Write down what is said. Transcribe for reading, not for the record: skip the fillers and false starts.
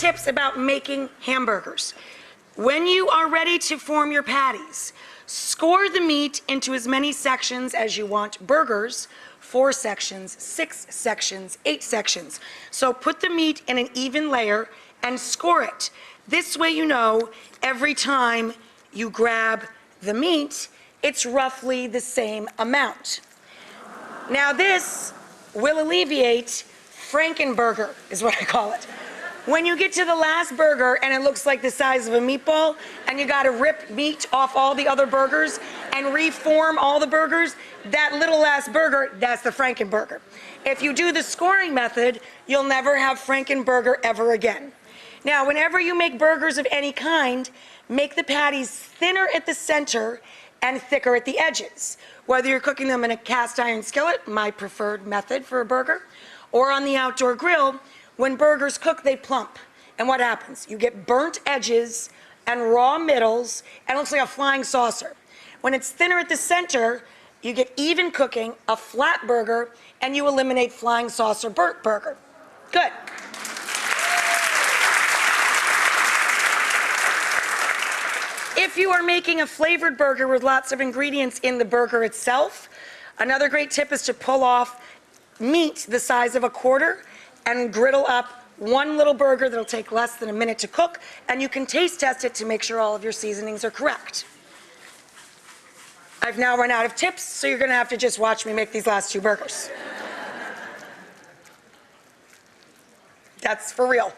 tips about making hamburgers. When you are ready to form your patties, score the meat into as many sections as you want burgers, 4 sections, 6 sections, 8 sections. So put the meat in an even layer and score it. This way you know every time you grab the meat, it's roughly the same amount. Now this will alleviate Frankenburger, is what I call it. When you get to the last burger and it looks like the size of a meatball and you gotta rip meat off all the other burgers and reform all the burgers, that little last burger, that's the Frankenburger. If you do the scoring method, you'll never have Frankenburger ever again. Now, whenever you make burgers of any kind, make the patties thinner at the center and thicker at the edges. Whether you're cooking them in a cast iron skillet, my preferred method for a burger, or on the outdoor grill, when burgers cook, they plump. And what happens? You get burnt edges and raw middles, and it looks like a flying saucer. When it's thinner at the center, you get even cooking, a flat burger, and you eliminate flying saucer burnt burger. Good. If you are making a flavored burger with lots of ingredients in the burger itself, another great tip is to pull off meat the size of a quarter and griddle up one little burger that'll take less than a minute to cook, and you can taste test it to make sure all of your seasonings are correct. I've now run out of tips, so you're gonna have to just watch me make these last 2 burgers. That's for real.